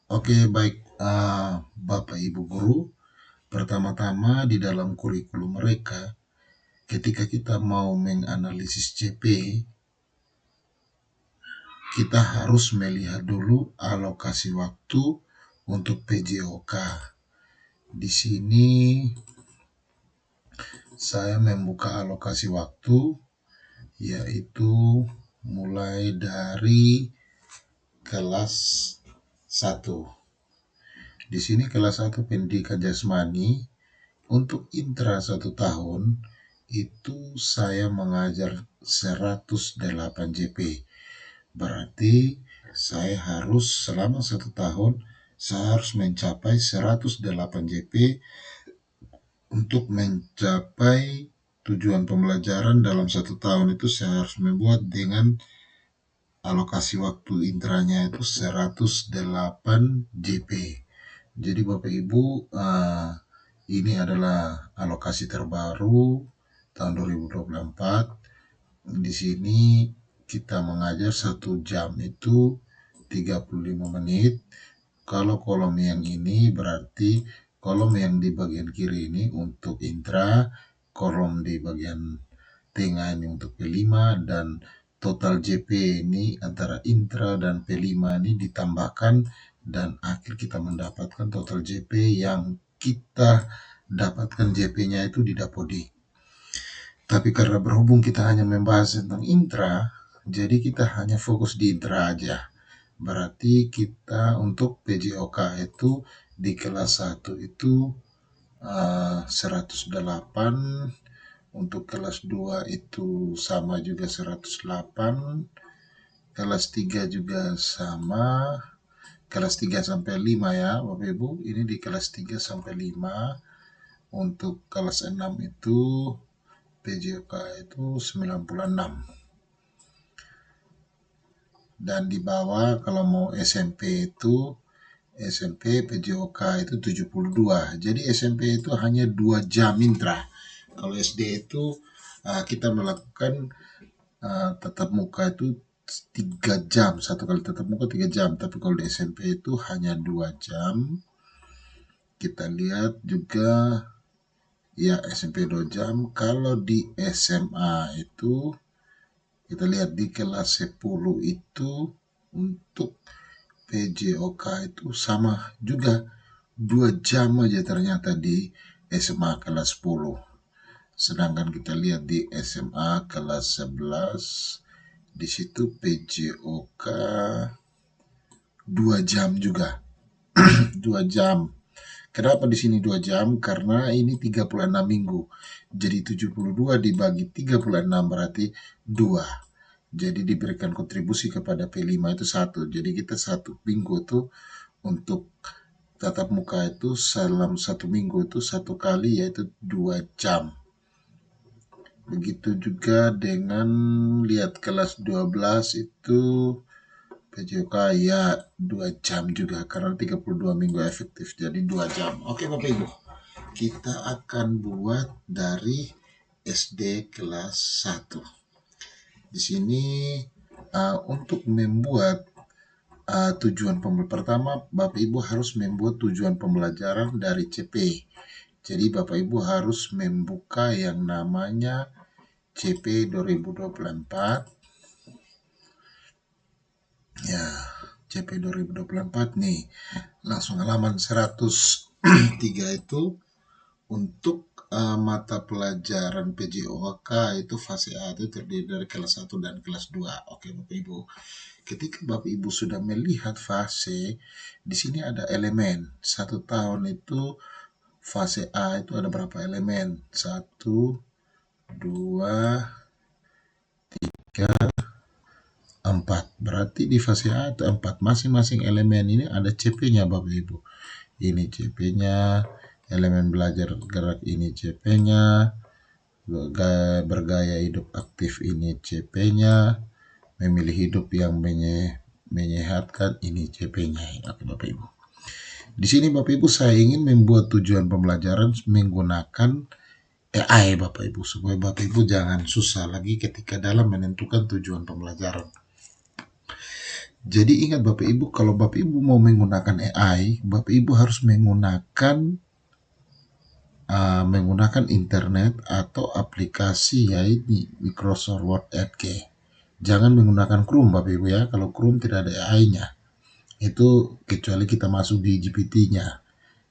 Oke, baik, Bapak Ibu guru. Pertama-tama di dalam kurikulum mereka, ketika kita mau menganalisis CP, kita harus melihat dulu alokasi waktu untuk PJOK. Di sini saya membuka alokasi waktu, yaitu mulai dari kelas 1. Di sini kelas 1 pendidikan jasmani. Untuk intra 1 tahun itu saya mengajar 108 JP. Berarti saya harus selama 1 tahun saya harus mencapai 108 JP untuk mencapai tujuan pembelajaran dalam 1 tahun. Itu saya harus membuat dengan alokasi waktu intranya itu 108 JP. Jadi Bapak Ibu, ini adalah alokasi terbaru tahun 2024. Di sini kita mengajar 1 jam itu 35 menit. Kalau kolom yang ini berarti kolom yang di bagian kiri ini untuk intra, kolom di bagian tengah ini untuk P5, dan total JP ini antara intra dan P5 ini ditambahkan, dan akhir kita mendapatkan total JP yang kita dapatkan JP-nya itu di Dapodi. Tapi karena berhubung kita hanya membahas tentang intra, jadi kita hanya fokus di intra aja. Berarti kita untuk PJOK itu di kelas 1 itu 108, untuk kelas 2 itu sama juga 108, kelas 3 juga sama, kelas 3 sampai 5 ya Bapak Ibu, ini di kelas 3 sampai 5. Untuk kelas 6 itu PJOK itu 96. Dan di bawah kalau mau SMP itu SMP PJOK itu 72. Jadi SMP itu hanya 2 jam intra. Kalau SD itu kita melakukan tatap muka itu 3 jam. Satu kali tatap muka 3 jam. Tapi kalau di SMP itu hanya 2 jam. Kita lihat juga ya SMP 2 jam. Kalau di SMA itu kita lihat di kelas 10 itu untuk PJOK itu sama juga 2 jam aja ternyata di SMA kelas 10. Sedangkan kita lihat di SMA kelas 11 di situ PJOK 2 jam juga. 2 jam. Kenapa di sini 2 jam? Karena ini 36 minggu. Jadi 72 dibagi 36 berarti 2. Jadi diberikan kontribusi kepada P5 itu 1. Jadi kita 1 minggu itu untuk tatap muka itu dalam 1 minggu itu 1 kali yaitu 2 jam. Begitu juga dengan lihat kelas 12 itu PJOK ya 2 jam juga karena 32 minggu efektif jadi 2 jam. Oke Bapak Ibu, kita akan buat dari SD kelas 1. Di sini untuk membuat tujuan pertama Bapak Ibu harus membuat tujuan pembelajaran dari CP. Jadi Bapak Ibu harus membuka yang namanya CP 2024. Ya, CP 2024 nih. Langsung halaman 103 itu untuk mata pelajaran PJOK itu fase A itu terdiri dari kelas 1 dan kelas 2. Oke Bapak Ibu. Ketika Bapak Ibu sudah melihat fase, di sini ada elemen. 1 tahun itu fase A itu ada berapa elemen? 1, 2, 3, 4. Berarti di fase A itu 4. Masing-masing elemen ini ada CP-nya Bapak Ibu. Ini CP-nya, elemen belajar gerak ini CP-nya, bergaya hidup aktif ini CP-nya, memilih hidup yang menyehatkan ini CP-nya. Oke Bapak Ibu. Di sini Bapak Ibu saya ingin membuat tujuan pembelajaran menggunakan AI Bapak Ibu supaya Bapak Ibu jangan susah lagi ketika dalam menentukan tujuan pembelajaran. Jadi ingat Bapak Ibu, kalau Bapak Ibu mau menggunakan AI, Bapak Ibu harus menggunakan internet atau aplikasi yaitu Microsoft Word Edge. Jangan menggunakan Chrome Bapak Ibu ya. Kalau Chrome tidak ada AI-nya. Itu kecuali kita masuk di GPT-nya.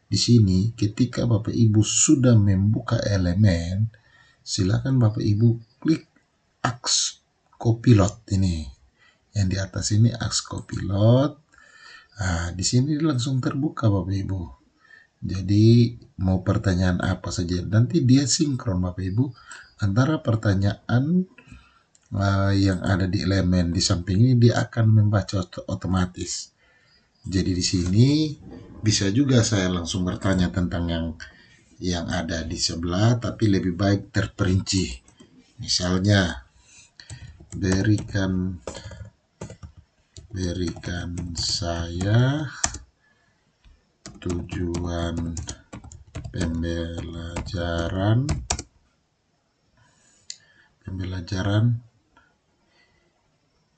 Di sini ketika Bapak Ibu sudah membuka elemen, silakan Bapak Ibu klik Ask Copilot ini. Yang di atas ini Ask Copilot. Nah, di sini langsung terbuka Bapak Ibu. Jadi mau pertanyaan apa saja, nanti dia sinkron Bapak Ibu antara pertanyaan yang ada di elemen di samping ini, dia akan membaca otomatis. Jadi di sini bisa juga saya langsung bertanya tentang yang ada di sebelah, tapi lebih baik terperinci. Misalnya berikan saya tujuan pembelajaran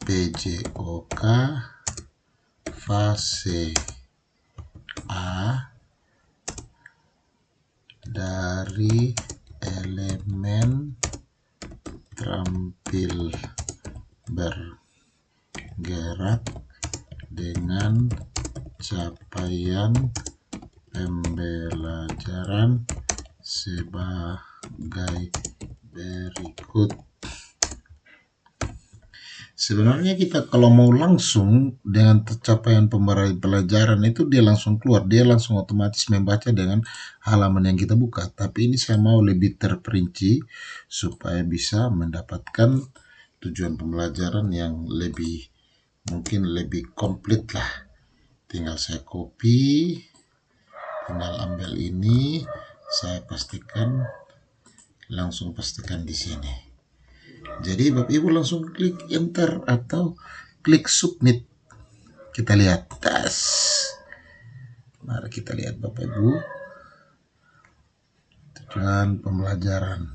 PJOK fase A dari elemen terampil bergerak dengan capaian pembelajaran sebagai berikut. Sebenarnya kita kalau mau langsung dengan capaian pembelajaran itu dia langsung keluar, dia langsung otomatis membaca dengan halaman yang kita buka. Tapi ini saya mau lebih terperinci supaya bisa mendapatkan tujuan pembelajaran yang mungkin lebih komplit lah. Tinggal saya copy, tinggal ambil ini, saya langsung pastikan di sini. Jadi Bapak Ibu langsung klik enter atau klik submit. Kita lihat tes. Mari kita lihat Bapak Ibu. Tujuan pembelajaran.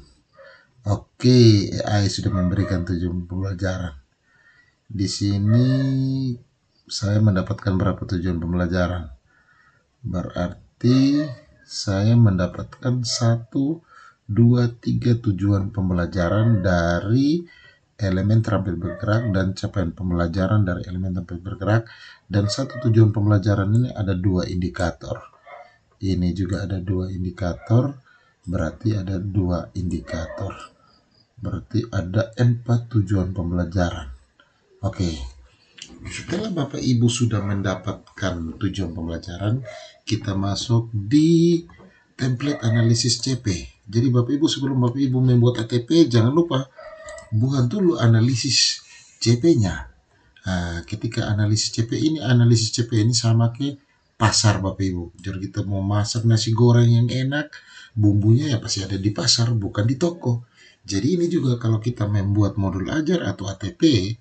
Oke, AI sudah memberikan tujuan pembelajaran. Di sini saya mendapatkan berapa tujuan pembelajaran? Berarti saya mendapatkan 1, 2, 3 tujuan pembelajaran dari elemen terampil bergerak dan capaian pembelajaran dari elemen terampil bergerak, dan satu tujuan pembelajaran ini ada 2 indikator. Ini juga ada 2 indikator, berarti ada 2 indikator. Berarti ada 4 tujuan pembelajaran. Oke. Setelah Bapak Ibu sudah mendapatkan tujuan pembelajaran, kita masuk di template analisis CP. Jadi Bapak Ibu, sebelum Bapak Ibu membuat ATP, jangan lupa buat dulu analisis CP-nya. Ketika analisis CP ini sama ke pasar Bapak Ibu. Jadi kita mau masak nasi goreng yang enak, bumbunya ya pasti ada di pasar, bukan di toko. Jadi ini juga kalau kita membuat modul ajar atau ATP,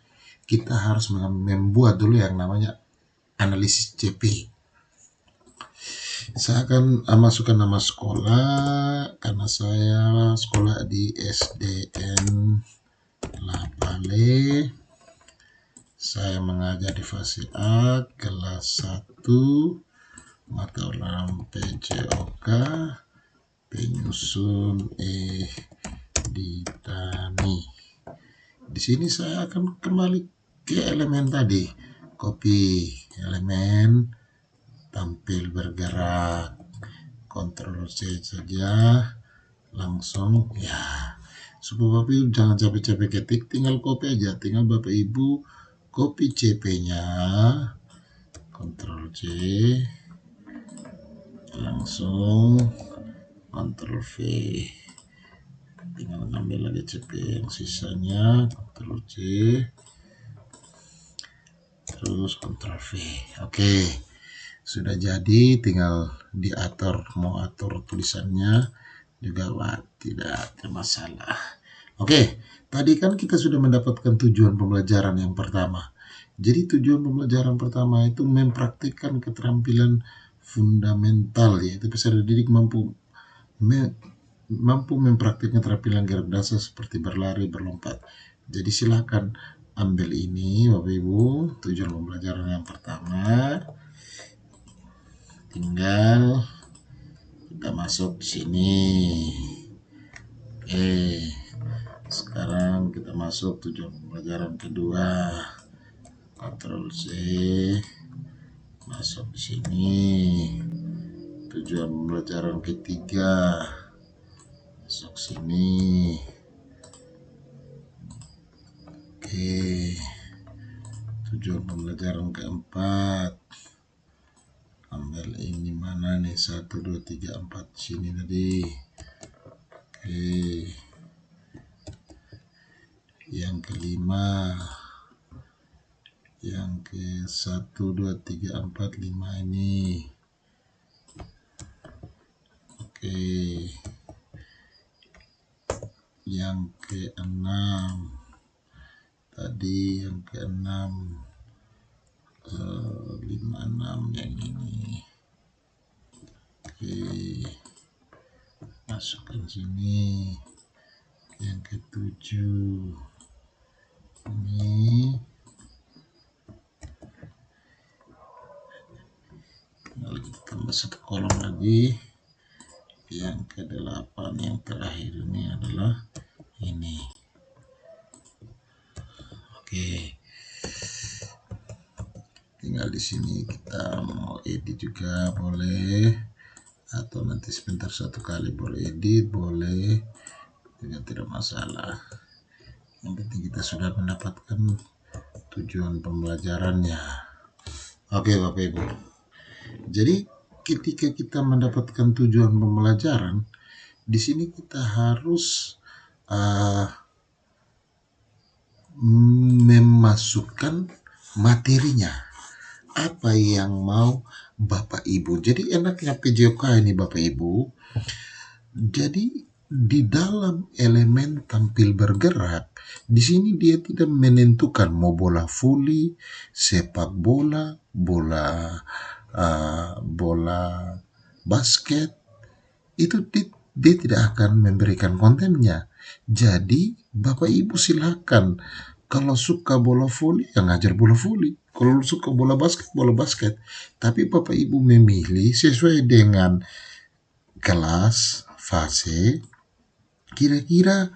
kita harus membuat dulu yang namanya analisis CP. Saya akan masukkan nama sekolah karena saya sekolah di SDN Lapale. Saya mengajar di fase A kelas 1 mata ulang PJOK penyusun Ditani. Di sini saya akan kembali ke elemen tadi, copy elemen tampil bergerak, Ctrl C saja, langsung ya. Supaya Bapak Ibu jangan capek-capek ketik, tinggal copy aja, tinggal Bapak Ibu copy CP-nya, Ctrl C, langsung Ctrl V, tinggal ngambil lagi CP yang sisanya, Ctrl C, terus Ctrl V. Oke, sudah jadi, tinggal diatur, mau atur tulisannya juga tidak ada masalah. Oke, tadi kan kita sudah mendapatkan tujuan pembelajaran yang pertama. Jadi tujuan pembelajaran pertama itu mempraktikkan keterampilan fundamental, yaitu peserta didik mampu mempraktikkan keterampilan gerak dasar seperti berlari, berlompat. Jadi silakan ambil ini Bapak Ibu, tujuan pembelajaran yang pertama. Tinggal kita masuk di sini. Oke, sekarang kita masuk tujuan pembelajaran kedua. Ctrl C, masuk di sini. Tujuan pembelajaran ketiga, masuk sini. Oke, tujuan pembelajaran keempat, ambil ini mana nih, 1 2 3 4 sini tadi. Oke, yang kelima, yang ke 1 2 3 4 5 ini. Oke, yang keenam tadi, yang keenam 5 6 yang ini. Oke, masukkan sini. Yang ketujuh ini, lalu kita tambah 1 kolom lagi. Yang ke-8 yang terakhir ini adalah ini. Oke, tinggal di sini kita mau edit juga boleh, atau nanti sebentar satu kali boleh edit, boleh juga, tidak masalah. Yang penting kita sudah mendapatkan tujuan pembelajarannya. Oke Bapak Ibu, jadi ketika kita mendapatkan tujuan pembelajaran, di sini kita harus memasukkan materinya, apa yang mau Bapak Ibu. Jadi enaknya PJOK ini Bapak Ibu, jadi di dalam elemen tampil bergerak, di sini dia tidak menentukan mau bola voli, sepak bola, bola basket, itu dia tidak akan memberikan kontennya. Jadi Bapak Ibu silakan, kalau suka bola voli ya ngajar bola voli, kalau suka bola basket. Tapi Bapak Ibu memilih sesuai dengan kelas, fase, kira-kira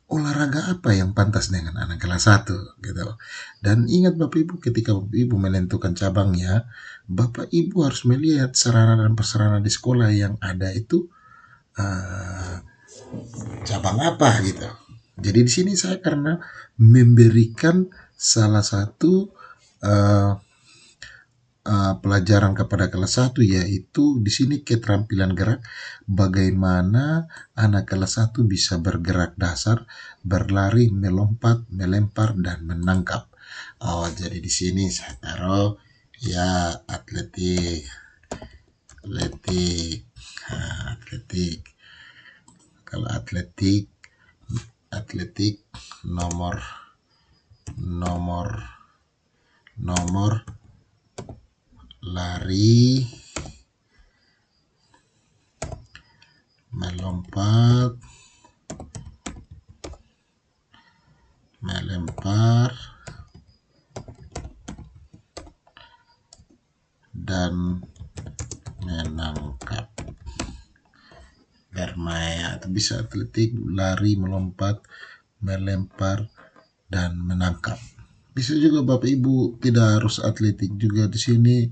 olahraga apa yang pantas dengan anak kelas 1 gitu. Dan ingat Bapak Ibu, ketika Bapak Ibu menentukan cabangnya, Bapak Ibu harus melihat sarana dan prasarana di sekolah yang ada itu cabang apa gitu. Jadi di sini saya karena memberikan salah satu pelajaran kepada kelas 1, yaitu di sini keterampilan gerak, bagaimana anak kelas 1 bisa bergerak dasar, berlari, melompat, melempar, dan menangkap. Jadi di sini saya taruh ya atletik. Kalau atletik nomor lari, melompat, melempar, dan menangkap. Bermain atau bisa atletik, lari, melompat, melempar, dan menangkap. Bisa juga Bapak Ibu tidak harus atletik juga di sini.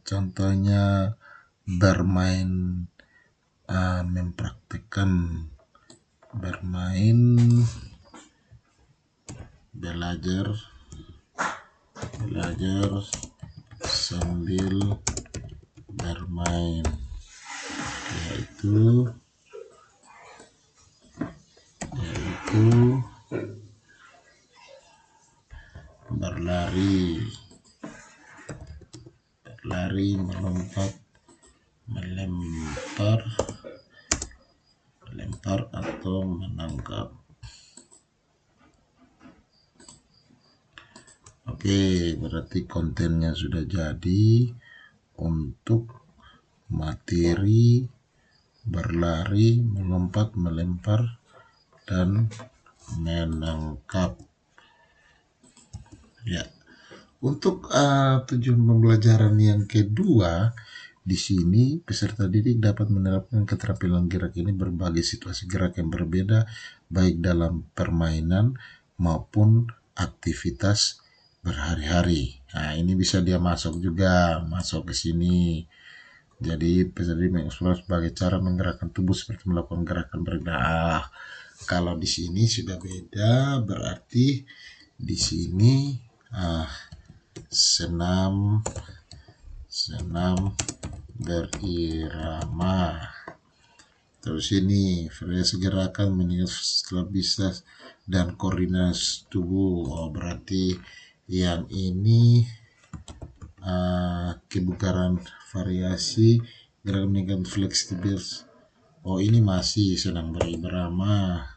Contohnya bermain, mempraktikkan bermain, belajar sambil bermain, yaitu berlari, melompat, melempar atau menangkap. Oke, berarti kontennya sudah jadi untuk materi berlari, melompat, melempar, dan menangkap. Ya, untuk tujuan pembelajaran yang kedua, di sini peserta didik dapat menerapkan keterampilan gerak ini berbagai situasi gerak yang berbeda, baik dalam permainan maupun aktivitas berhari-hari. Nah, ini bisa dia masuk ke sini. Jadi peserta didik mengeksplor sebagai cara menggerakkan tubuh seperti melakukan gerakan bergerak. Kalau di sini sudah beda, berarti di sini senam berirama. Terus ini variasi gerakan meningkat stabilitas dan koordinasi tubuh. Oh, berarti yang ini kebugaran variasi gerakan meningkat fleksibilitas. Oh, ini masih senam berirama.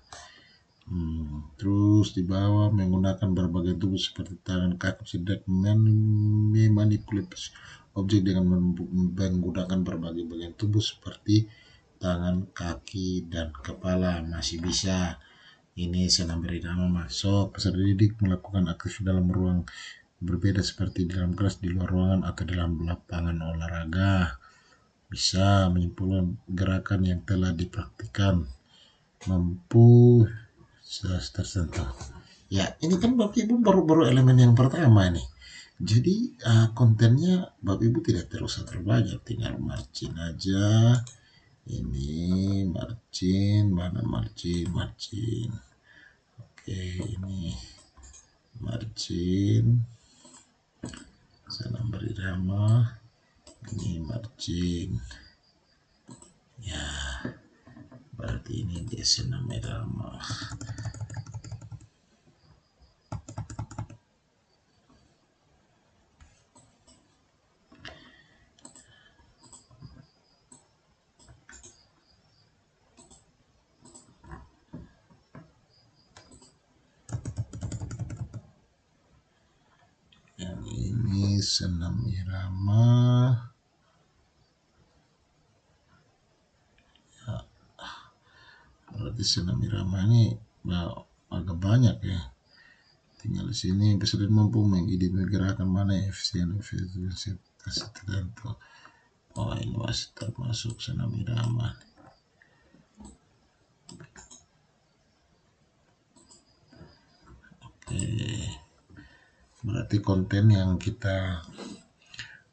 Terus di bawah menggunakan berbagai tubuh seperti tangan, kaki, sedang memanipulasi objek dengan menggunakan berbagai bagian tubuh seperti tangan, kaki, dan kepala. Masih bisa. Ini senam berirama masuk. Peserta didik melakukan aktivitas dalam ruang berbeda seperti di dalam kelas, di luar ruangan, atau dalam lapangan olahraga. Bisa menyimpulkan gerakan yang telah dipraktikkan mampu tertentu. Ya, ini kan Bapak Ibu baru elemen yang pertama nih. Jadi kontennya Bapak Ibu tidak terusah terbanyak, tinggal margin aja. Ini margin, mana margin. Oke, ini margin. Senam berirama. Ini margin. Ya, berarti ini dia senam berirama. Yang ini senam irama. Ya, berarti senam irama ini agak banyak ya. Tinggal di sini peserta mampu mengidentifikasi gerakan mana yang efisiensi tertentu. Oh, ini masih termasuk senam irama. Oke, berarti konten yang kita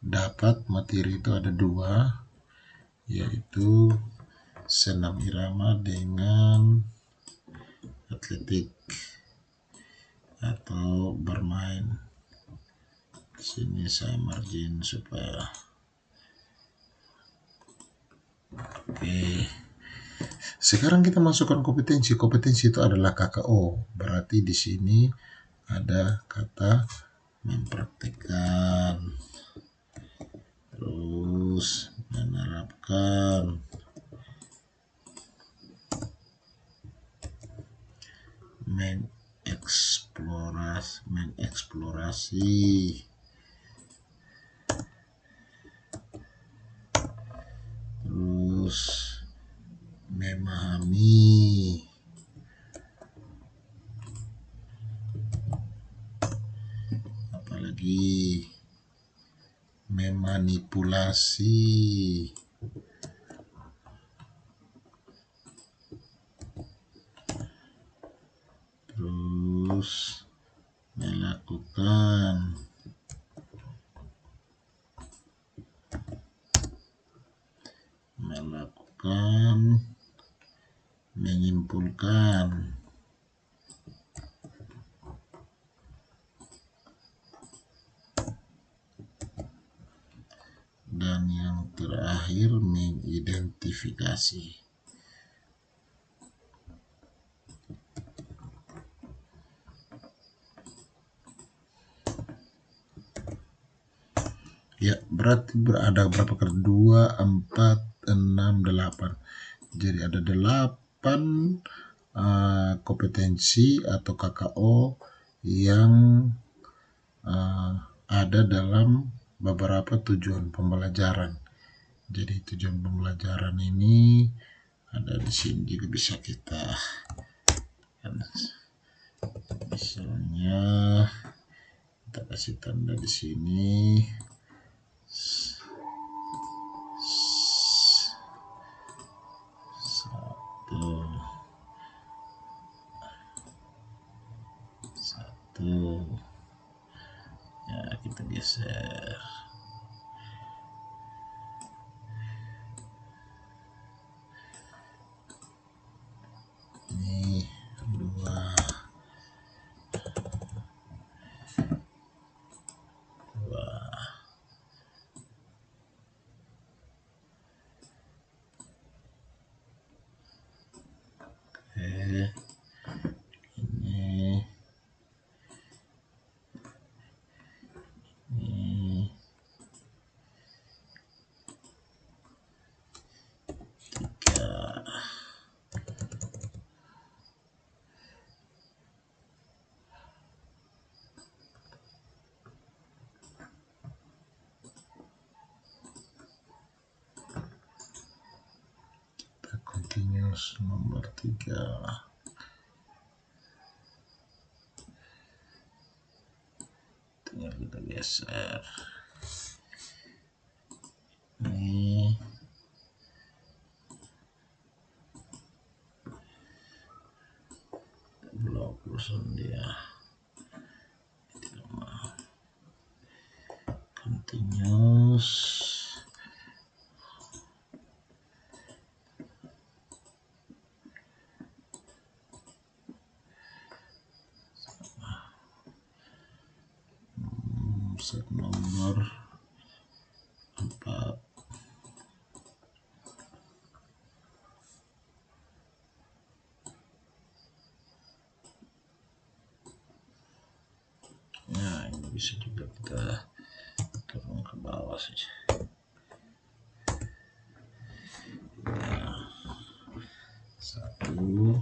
dapat materi itu ada dua, yaitu senam irama dengan atletik atau bermain. Di sini saya margin supaya oke. Sekarang kita masukkan kompetensi. Kompetensi itu adalah KKO. Berarti di sini ada kata mempraktikkan, terus menerapkan, mengeksplorasi, terus memahami, apalagi memanipulasi, terus melakukan, menyimpulkan, dan yang terakhir mengidentifikasi. Ya, berarti ada berapa kali? 2, 4, 6, 8. Jadi ada 8 kompetensi atau KKO yang ada dalam beberapa tujuan pembelajaran. Jadi tujuan pembelajaran ini ada di sini juga bisa kita Misalnya kita kasih tanda di sini. Satu, ya kita geser. Ini dua, oke. Ini tiga. Kita continuous nomor 3. Tinggal kita geser. Ini blok bosan dia. Continuous. Set nomor 4. Nah, ini bisa juga kita turun ke bawah saja. Nah, 1, 2,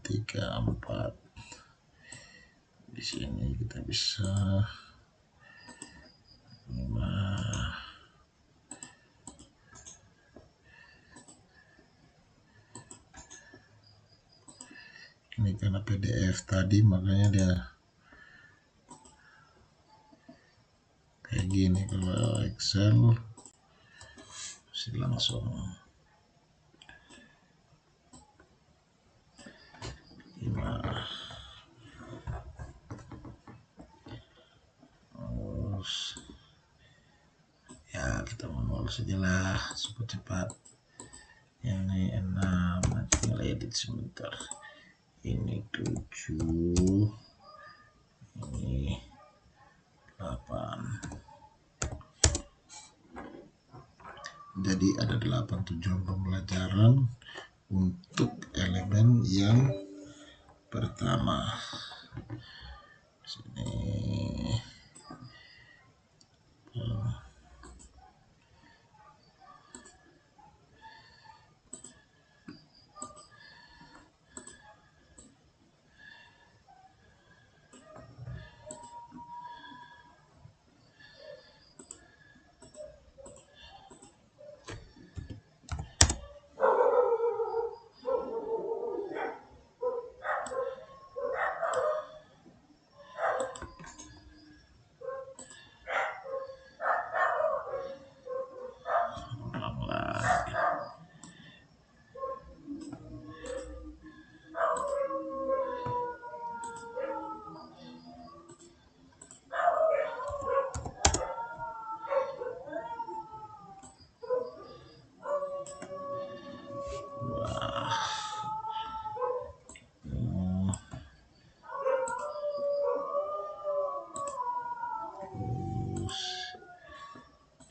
3, 4. Di sini kita bisa 5. Ini karena PDF tadi makanya dia kayak gini. Kalau Excel langsung 5. Terus ya kita manual saja lah supaya cepat. Yang ini 6, nanti tinggal edit sebentar. Ini 7, ini 8. Jadi ada 8 tujuan pembelajaran untuk elemen yang pertama. Sini.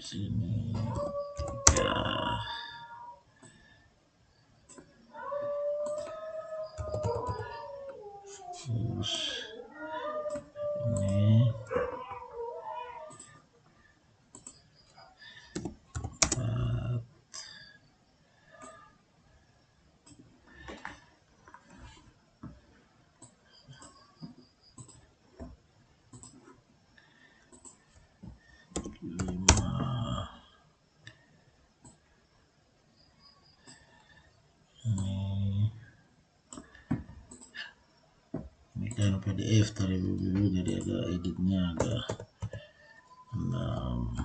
Sini ya. Terus ini 4. yang PDF tadi dulu, jadi ada editnya ada 6.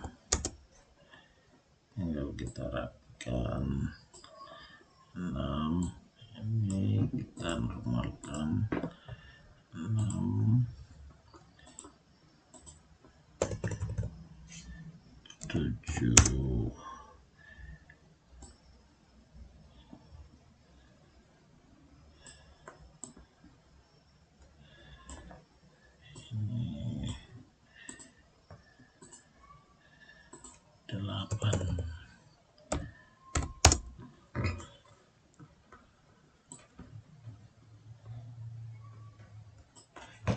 Tinggal kita rapikan 6, ini kita normalkan 6, 7. Ini 8.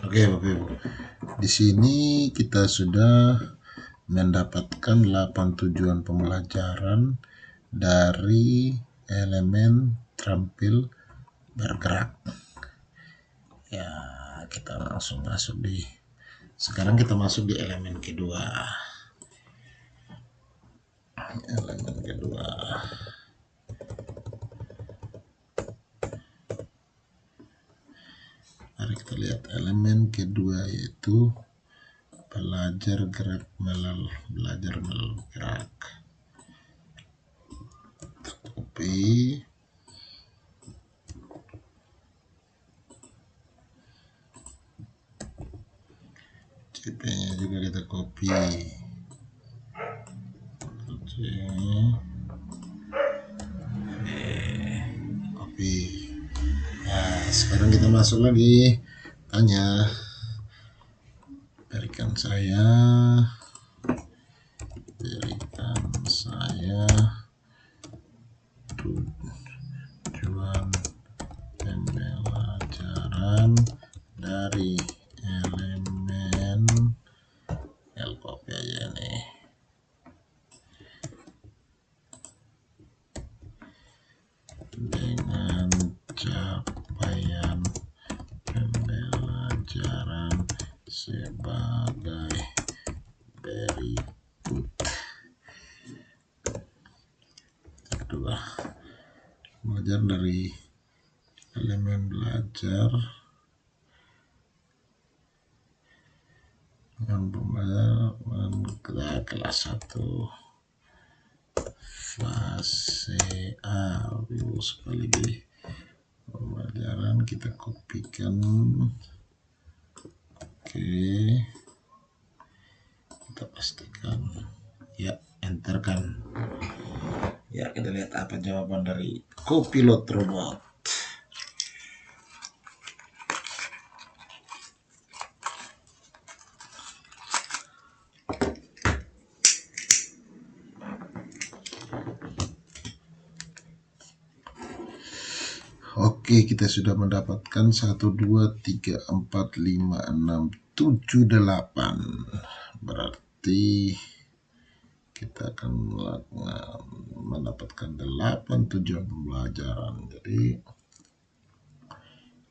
Oke Bapak Ibu, di sini kita sudah mendapatkan 8 tujuan pembelajaran dari elemen terampil bergerak. Ya, kita langsung masuk sekarang kita masuk di elemen kedua. Elemen kedua. Mari kita lihat elemen kedua, yaitu belajar belajar melalui gerak. Copy. CP-nya juga kita copy. Copy. Nah, sekarang kita masuk lagi. Tanya, berikan saya tujuan pembelajaran dari elemen copy aja nih. Dengan capaian pembelajaran sebagai berikut. Kedua, belajar dari elemen belajar dengan pembelajaran kelas 1 fase A. Sekali lagi pembelajaran kita kopikan. Oke, kita pastikan ya, enterkan ya. Kita lihat apa jawaban dari Copilot robot. Oke, kita sudah mendapatkan 1, 2, 3, 4, 5, 6, 7, 8. Berarti kita akan mendapatkan 8 tujuan pembelajaran. Jadi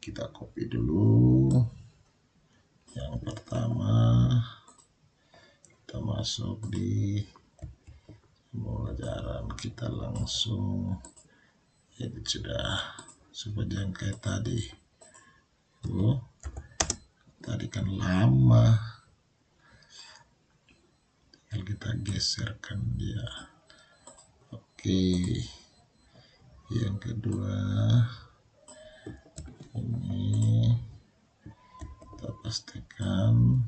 kita copy dulu. Yang pertama, kita masuk di pembelajaran, kita langsung edit sudah. Supaya jangan kayak tadi. Tadi kan lama. Tinggal kita geserkan dia. Oke. Yang kedua, ini kita pastikan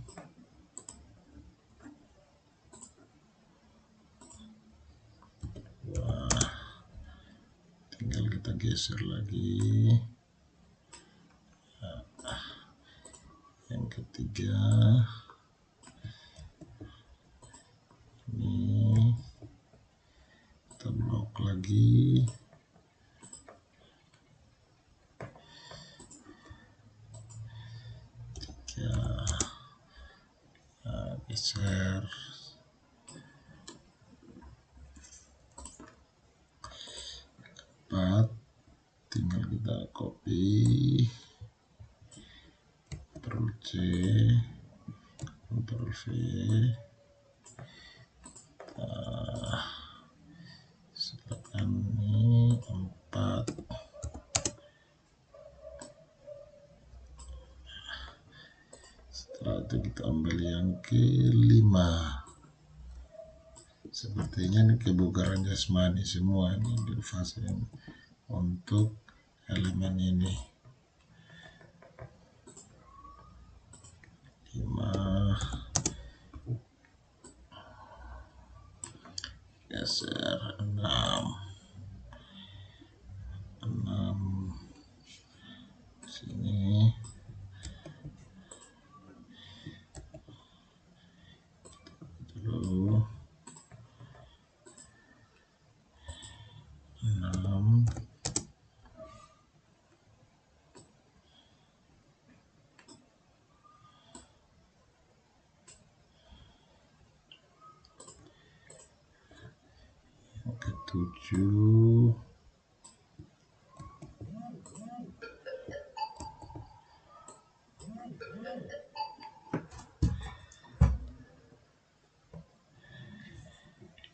tinggal kita geser lagi. Yang ketiga, ini kita blok lagi. Geser. Tinggal kita copy, Ctrl C, Ctrl V. Silakan ini 4. itu kita ambil yang kelima. Sepertinya ini kebugaran jasmani semua ini di fase ini untuk elemen ini. 5 geser 6 sini, dulu 6 yang ke-7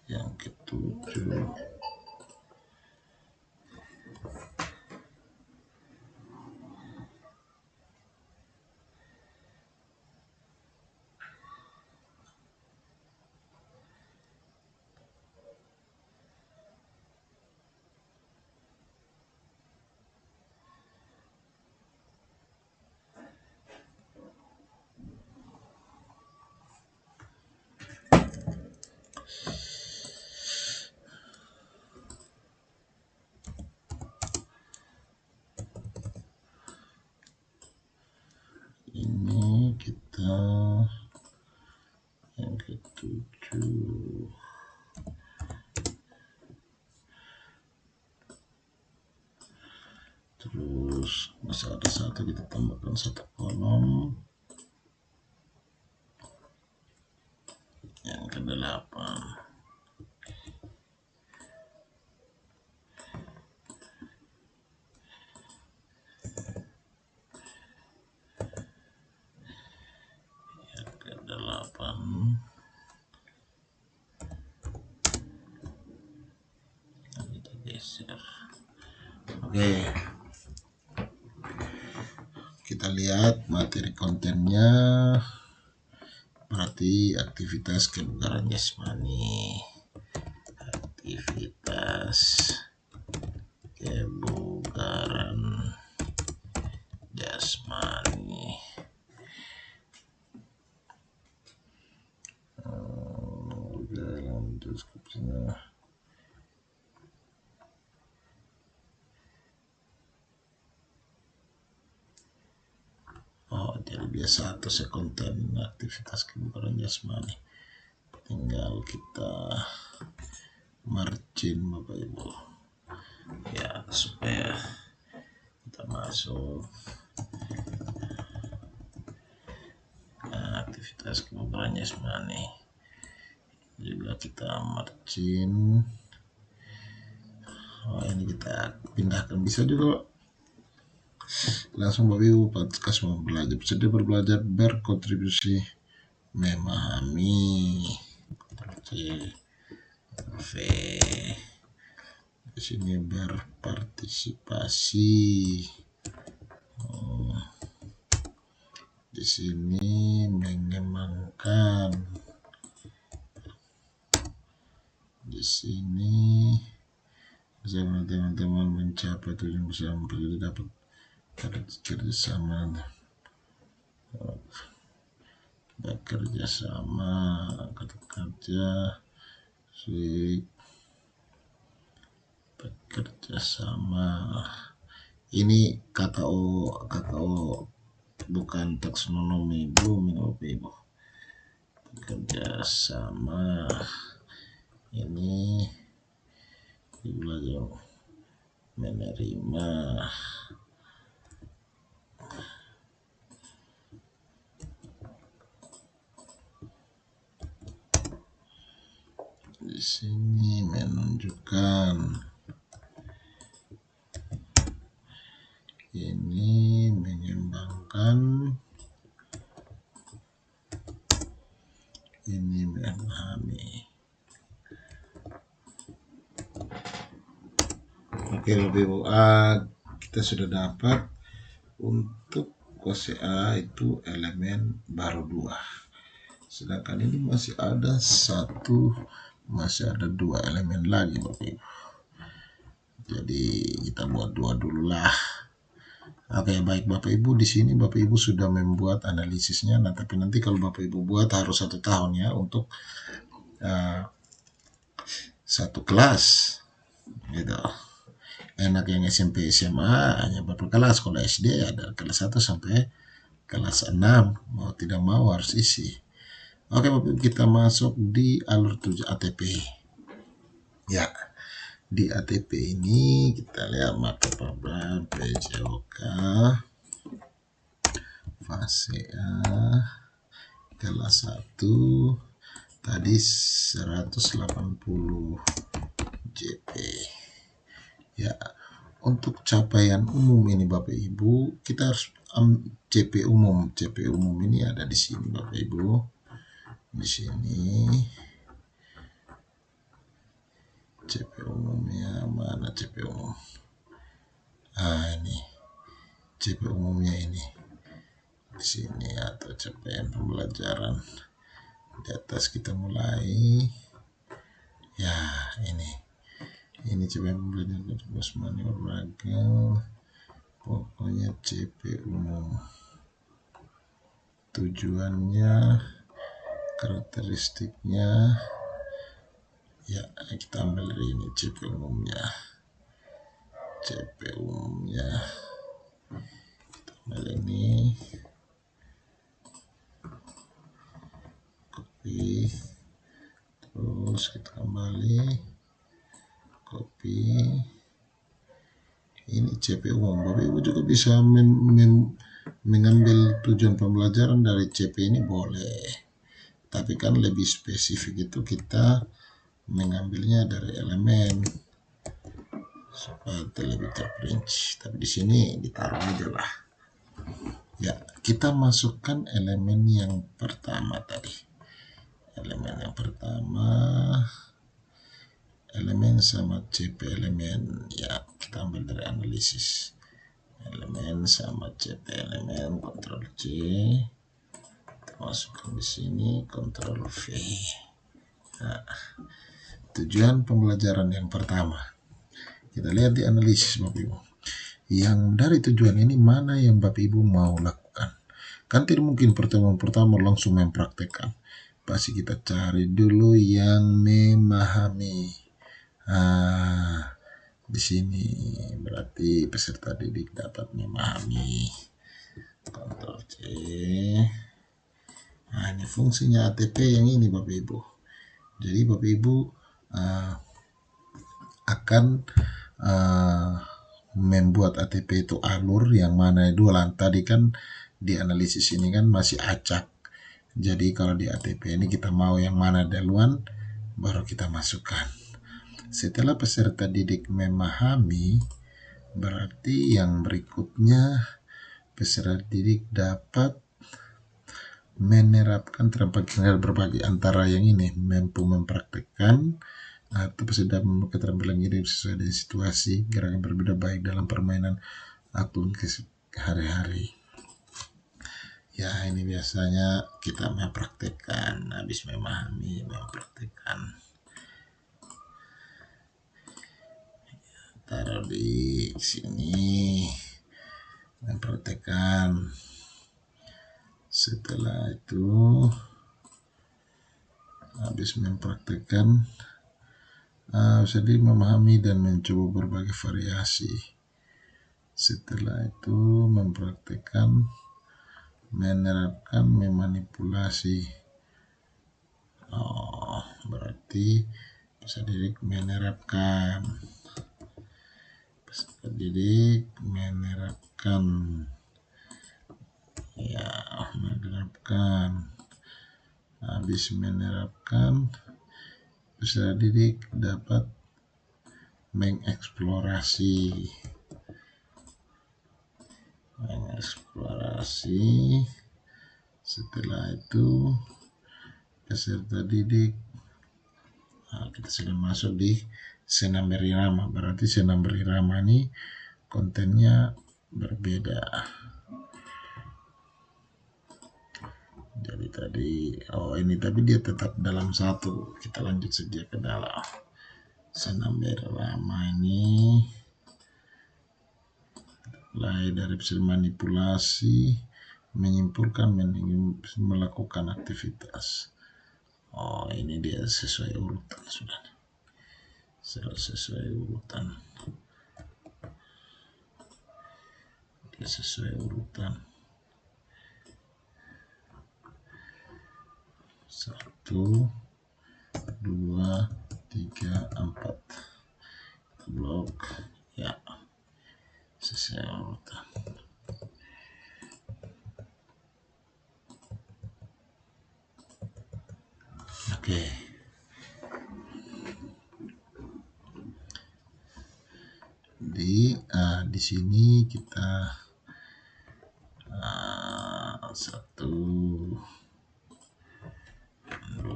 yang ke-7 ini kita yang ke-7 terus masih ada satu, kita tambahkan satu kolom yang ke-8. Yang ke-8 kita geser. Oke, kita lihat materi kontennya. Berarti aktivitas kebugaran jasmani, aktivitas kebugaran jasmani. Dalam deskripsinya. Jadi biasa atau sekonten aktivitas kebugaran jasmani. Tinggal kita margin Bapak Ibu ya, supaya kita masuk aktivitas kebugaran jasmani. Juga kita margin. Ini kita pindahkan, bisa juga langsung Bapak Ibu podcast mau belajar, bisa belajar berkontribusi memahami. V di sini berpartisipasi, di sini mengembangkan, di sini bersama teman-teman mencapai tujuan bersama, jadi dapat kerjasama, bekerja sama, kata kerja, bekerja sama. Ini KKO bukan taksonomi Blooming Bapak Ibu. Bekerja sama ini belajar menerima, di sini menunjukkan, ini mengembangkan, ini memahami. Oke Bapak Ibu, kita sudah dapat untuk CA itu elemen baru 2. Sedangkan ini masih ada 2 elemen lagi Bapak Ibu. Jadi kita buat 2 dulu lah. Oke, baik Bapak Ibu, di sini Bapak Ibu sudah membuat analisisnya. Nah, tapi nanti kalau Bapak Ibu buat harus 1 tahun ya untuk satu kelas gitu. Enak yang SMP SMA hanya beberapa kelas, kalau SD ada kelas 1 sampai kelas 6, mau tidak mau harus isi. Oke Bapak Ibu, kita masuk di alur 7 ATP ya. Di ATP ini kita lihat mata program PJOK fase A kelas 1 tadi 180 JP ya. Untuk capaian umum ini Bapak Ibu, kita harus CP umum. CP umum ini ada di sini Bapak Ibu. Di sini CP umumnya mana? CP umum. Ini CP umumnya ini di sini, atau capaian pembelajaran. Di atas kita mulai ya, ini capaian pembelajaran terus manual, pokoknya CP umum. Tujuannya, karakteristiknya ya, kita ambil dari ini CP umumnya. Kita ambil ini, copy, terus kita kembali copy. Ini CP umum. Bapak Ibu juga bisa mengambil tujuan pembelajaran dari CP ini, boleh, tapi kan lebih spesifik itu kita mengambilnya dari elemen supaya lebih terperinci. Tapi di sini ditaruh aja lah ya. Kita masukkan elemen yang pertama tadi. Elemen yang pertama, elemen sama CP elemen ya, kita ambil dari analisis. Elemen sama CP elemen, Ctrl C, masukkan di sini, Ctrl V. Nah, tujuan pembelajaran yang pertama, kita lihat di analisis Bapak Ibu. Yang dari tujuan ini mana yang Bapak Ibu mau lakukan? Kan tidak mungkin pertemuan pertama langsung mempraktekkan. Pasti kita cari dulu yang memahami. Di sini berarti peserta didik dapat memahami. Ctrl C. Nah, ini fungsinya ATP yang ini Bapak Ibu. Jadi Bapak Ibu akan membuat ATP itu alur yang mana dua. Tadi kan di analisis ini kan masih acak. Jadi kalau di ATP ini kita mau yang mana duluan, baru kita masukkan. Setelah peserta didik memahami, berarti yang berikutnya peserta didik dapat menerapkan berbagai antara yang ini, mampu mempraktekkan atau peserta keterampilan ini sesuai dengan situasi gerakan berbeda baik dalam permainan atau hari-hari. Ya, ini biasanya kita mempraktekkan, habis memahami, mempraktekkan. Taruh di sini, mempraktekkan. Setelah itu, habis mempraktekkan, jadi memahami dan mencoba berbagai variasi. Setelah itu mempraktekkan, menerapkan, memanipulasi. Berarti peserta didik menerapkan. Peserta didik menerapkan. Ya, menerapkan. Habis menerapkan, peserta didik dapat mengeksplorasi. Setelah itu peserta didik, kita sudah masuk di senam berirama. Berarti senam berirama ini kontennya berbeda. Jadi tadi, ini tapi dia tetap dalam satu. Kita lanjut saja ke dalam. Senam bersama ini mulai dari manipulasi, menyimpulkan, melakukan aktivitas. Ini dia sesuai urutan sudah. Sesuai urutan. Dia sesuai urutan. 1, 2, 3, 4 blok ya, sesuai urutan. Oke. Di sini kita 1, 2,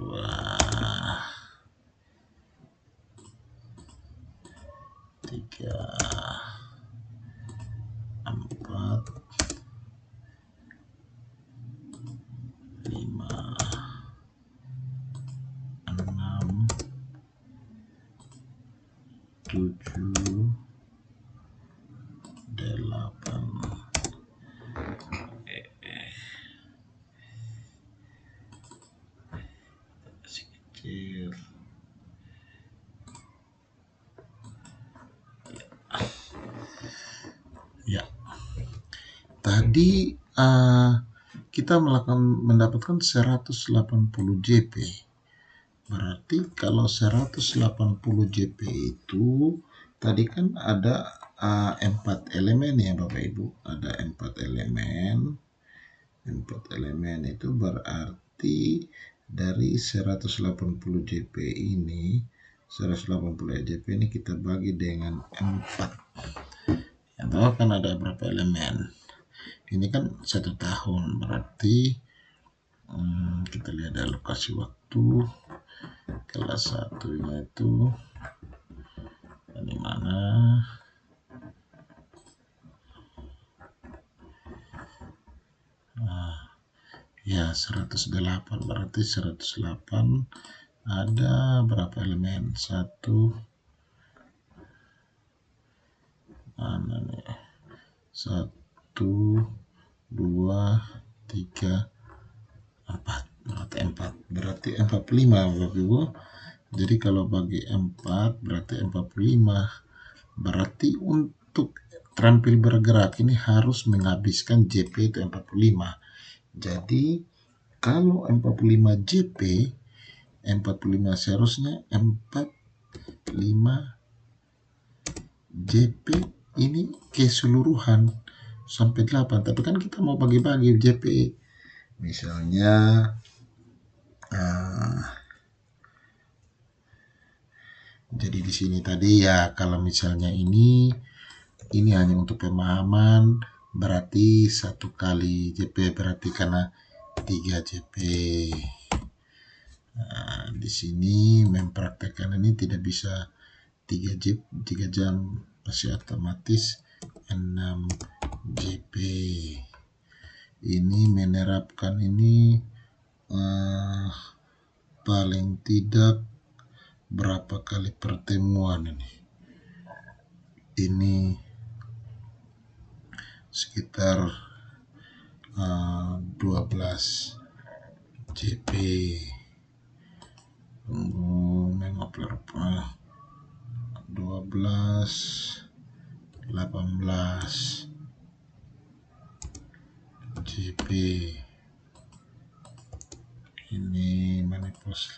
3, 4, 5, 6, 7, 8. Kecil. Ya. Tadi kita mendapatkan 180 JP. Berarti kalau 180 JP itu tadi kan ada 4 elemen ya Bapak Ibu. Ada 4 elemen. 4 elemen itu berarti dari 180 JP ini 180 JP ini kita bagi dengan 4. Yang tahu kan ada berapa elemen. Ini kan 1 tahun, berarti kita lihat alokasi waktu kelas 1-nya itu di mana? Ya 108, berarti 108 ada berapa elemen? 1, 2, 3, 4. Berarti 45 Bapak Ibu. Jadi kalau bagi 4 berarti 45. Berarti untuk terampil bergerak ini harus menghabiskan JP itu 45. Jadi kalau 45 JP, 45 seharusnya 45 JP ini keseluruhan sampai 8. Tapi kan kita mau bagi-bagi JP. Misalnya jadi di sini tadi ya, kalau misalnya ini hanya untuk pemahaman, berarti 1 kali JP berarti karena 3 JP. Di sini mempraktekkan ini tidak bisa 3 jam, pasti otomatis 6 JP. Ini menerapkan ini paling tidak berapa kali pertemuan ini? Ini sekitar 12 JP. Mengupload 12, 18 JP. Ini manipulasi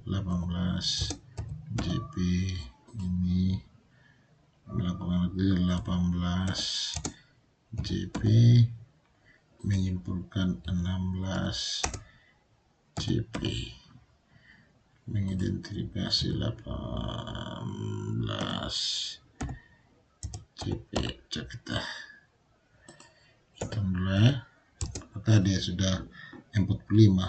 18 JP. Ini melakukan 18 JP, menyimpulkan 16 JP, mengidentifikasi 18 JP. Cek kita hitung dulu ya, apakah dia sudah 45.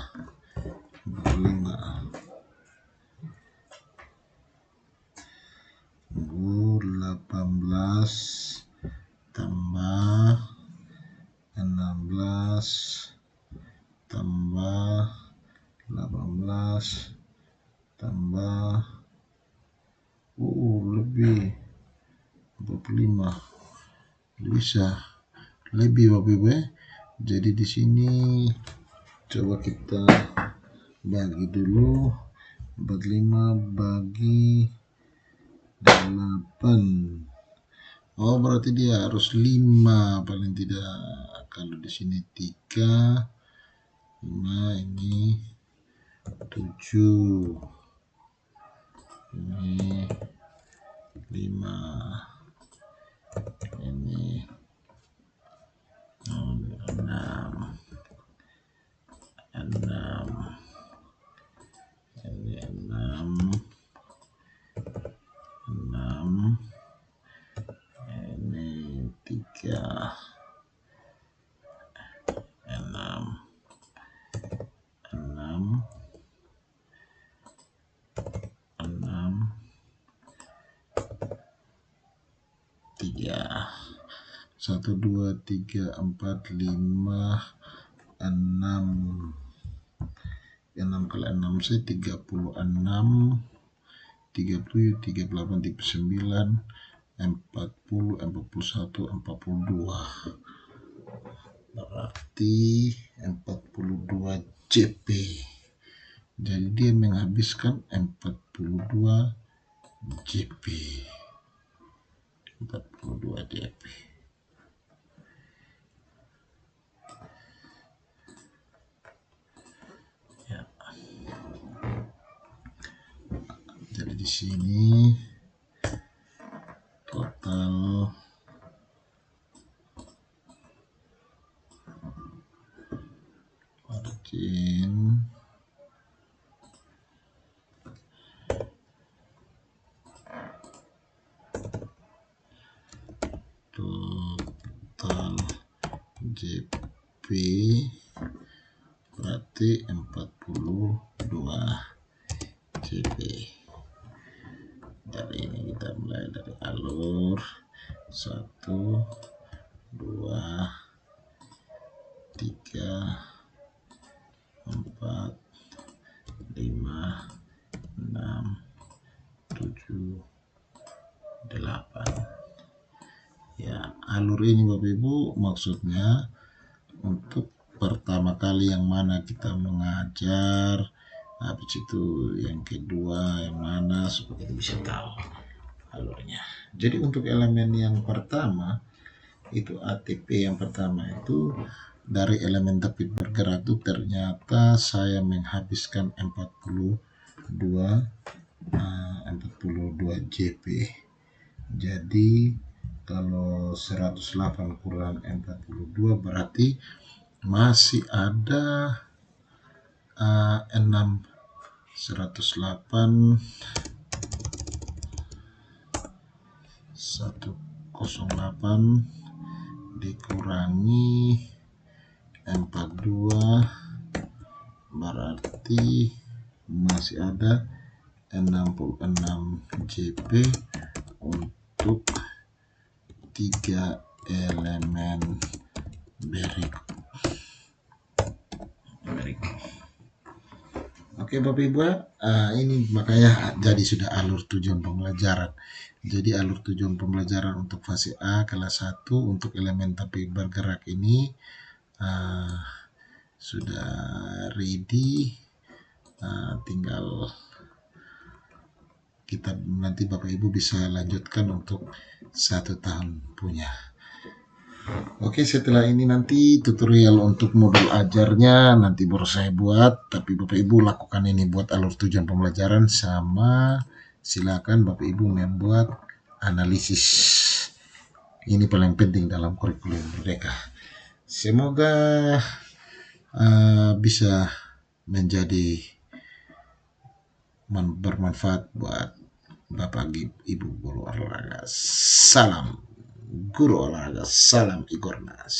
18 tambah 16 tambah lebih 45 bisa lebih Bapak Ibu ya. Jadi di sini coba kita bagi dulu, 45 bagi 8. Oh, berarti dia harus 5 paling tidak. Kalau di sini 3, 5, ini 7, ini 5, ini 6, ini 6, ini 3, 6, 3, 1, 2, 3, 4, 5, 6. 6 kali 6 saya 36, 37, 38, 39, 40, 41, 42. Berarti 42 JP. Jadi dia menghabiskan 42 JP. 42 JP. Ya. Jadi di sini total margin total JP berarti 42 JP. Dari ini kita mulai dari alur 1, 2, 3, 4, 5, 6, 7, 8. Ya, alur ini Bapak Ibu maksudnya untuk pertama kali yang mana kita mengajar, habis itu yang kedua yang mana, supaya kita bisa tahu alurnya. Jadi untuk elemen yang pertama itu ATP yang pertama itu dari elemen tapi bergerak itu ternyata saya menghabiskan 42 JP. Jadi kalau 108 kurang 42 berarti masih ada 108 dikurangi 42 berarti masih ada 66 JP untuk 3 elemen berikut. Oke Bapak Ibu, ini makanya jadi sudah alur tujuan pembelajaran. Jadi alur tujuan pembelajaran untuk fase A kelas 1 untuk elemen tapi bergerak ini sudah ready. Tinggal kita nanti Bapak Ibu bisa lanjutkan untuk 1 tahun punya. Oke, setelah ini nanti tutorial untuk modul ajarnya nanti baru saya buat, tapi Bapak Ibu lakukan ini buat alur tujuan pembelajaran sama silakan Bapak Ibu membuat analisis. Ini paling penting dalam kurikulum Merdeka. Semoga bisa menjadi bermanfaat buat Bapak Ibu guru olahraga. Salam guru olahraga, salam Igornas.